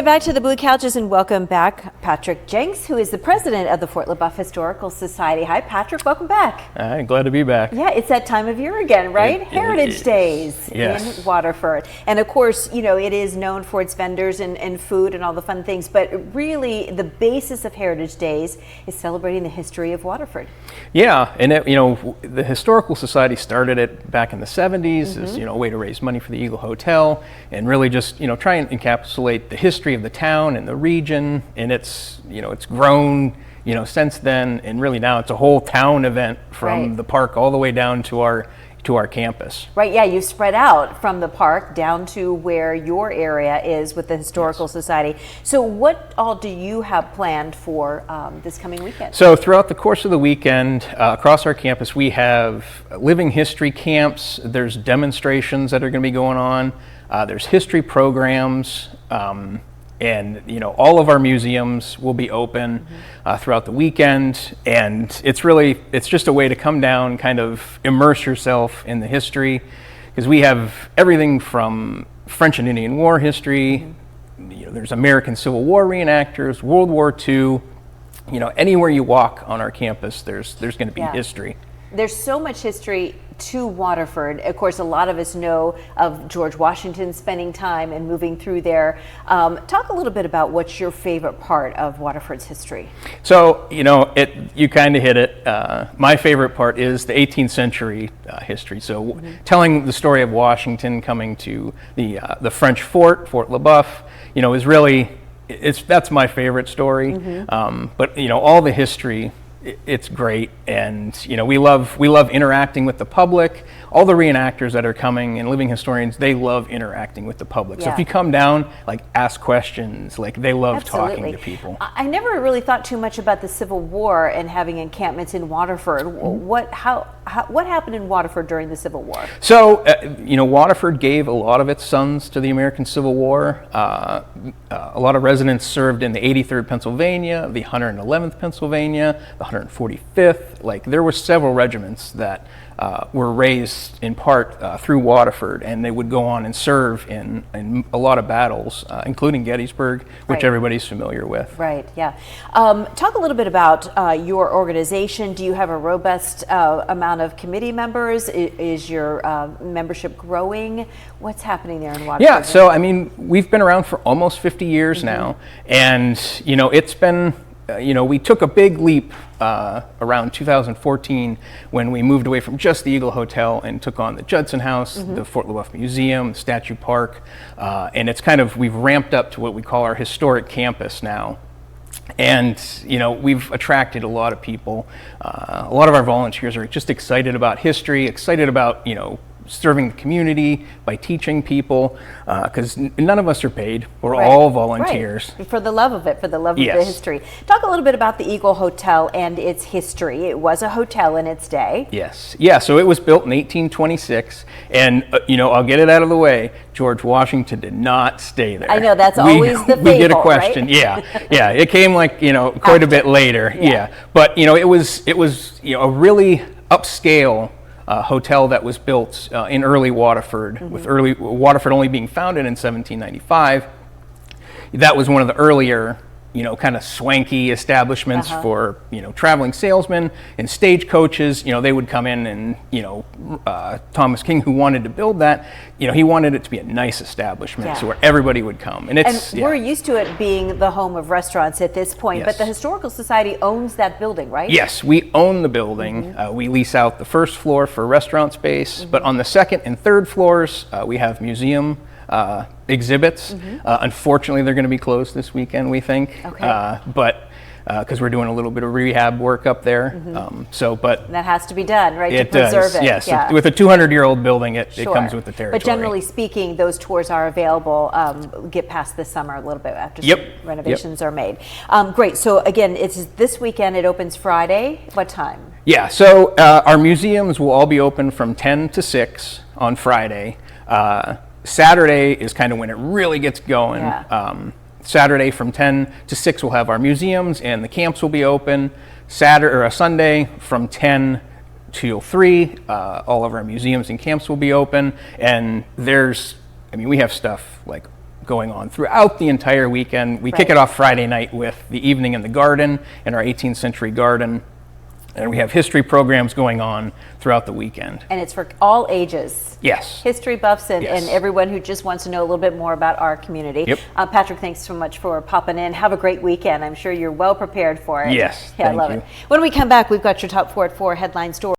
Back to the Blue Couches and welcome back Patrick Jenks, who is the president of the Fort LaBeouf Historical Society. Hi, Patrick. Welcome back. Hi, glad to be back. Yeah, it's that time of year again, right? Heritage Days in Waterford. And of course, you know, it is known for its vendors and food and all the fun things, but really the basis of Heritage Days is celebrating the history of Waterford. Yeah, and you know, the Historical Society started it back in the 70s as, you know, a way to raise money for the Eagle Hotel and really just, you know, try and encapsulate the history of the town and the region, and it's, you know, it's grown, you know, since then, and really now it's a whole town event from the park all the way down to our campus. Right, yeah, you spread out from the park down to where your area is with the Historical Society. So what all do you have planned for this coming weekend? So throughout the course of the weekend, across our campus, we have living history camps, there's demonstrations that are going to be going on, there's history programs, and you know, all of our museums will be open throughout the weekend, and it's just a way to come down, kind of immerse yourself in the history, because we have everything from French and Indian War history. You know, there's American Civil War reenactors, World War II. You know, anywhere you walk on our campus, there's going to be history. There's so much history to Waterford. Of course, a lot of us know of George Washington spending time and moving through there. Talk a little bit about what's your favorite part of Waterford's history. So, you know, you kind of hit it. My favorite part is the 18th century history. So telling the story of Washington coming to the French Fort LaBeouf, you know, is really, that's my favorite story. But, you know, all the history, it's great, and you know, we love interacting with the public. All the reenactors that are coming and living historians, they love interacting with the public. So if you come down, like, ask questions, like, they love talking to people. I never really thought too much about the Civil War and having encampments in Waterford. What happened in Waterford during the Civil War? So you know, Waterford gave a lot of its sons to the American Civil War. A lot of residents served in the 83rd Pennsylvania, the 111th Pennsylvania, the 145th. Like, there were several regiments that were raised in part through Waterford, and they would go on and serve in a lot of battles, including Gettysburg, which everybody's familiar with. Right, yeah. Talk a little bit about your organization. Do you have a robust amount of committee members? Is your membership growing? What's happening there in Waterford? Yeah, so I mean, we've been around for almost 50 years now, and you know, it's been, you know, we took a big leap around 2014 when we moved away from just the Eagle Hotel and took on the Judson House, the Fort LaBeouf Museum, the Statue Park, and it's kind of, we've ramped up to what we call our historic campus now. And you know, we've attracted a lot of people. A lot of our volunteers are just excited about history, excited about, you know, serving the community by teaching people, because none of us are paid. We're all volunteers. For the love of it, for the love of the history. Talk a little bit about the Eagle Hotel and its history. It was a hotel in its day. Yes. Yeah, so it was built in 1826, and you know, I'll get it out of the way. George Washington did not stay there. I know, that's always the fable, we get a question, yeah. It came, like, you know, quite a bit later. But you know, it was you know, a really upscale hotel that was built in early Waterford, with early Waterford only being founded in 1795. That was one of the earlier, you know, kind of swanky establishments for, you know, traveling salesmen and stagecoaches. You know, they would come in, and you know, Thomas King, who wanted to build that, you know, he wanted it to be a nice establishment, so where everybody would come. And we're used to it being the home of restaurants at this point, but the Historical Society owns that building, right? Yes, we own the building. We lease out the first floor for restaurant space, but on the second and third floors, we have museum exhibits. Unfortunately, they're going to be closed this weekend, we think. But because we're doing a little bit of rehab work up there. But that has to be done, right? It to preserve it. Yes. With a 200-year-old building, it comes with the territory. But generally speaking, those tours are available. Get past this summer a little bit after some renovations are made. Great. So again, it's this weekend. It opens Friday. What time? Yeah. So our museums will all be open from 10 to 6 on Friday. Saturday is kind of when it really gets going. Saturday from 10 to 6 we'll have our museums, and the camps will be open. Sunday from 10 till 3, all of our museums and camps will be open. And we have stuff like going on throughout the entire weekend. We kick it off Friday night with the Evening in the Garden in our 18th century garden. And we have history programs going on throughout the weekend. And it's for all ages. Yes. History buffs and everyone who just wants to know a little bit more about our community. Yep. Patrick, thanks so much for popping in. Have a great weekend. I'm sure you're well prepared for it. Yes. Yeah, I love it. When we come back, we've got your top 4 at 4 headline story.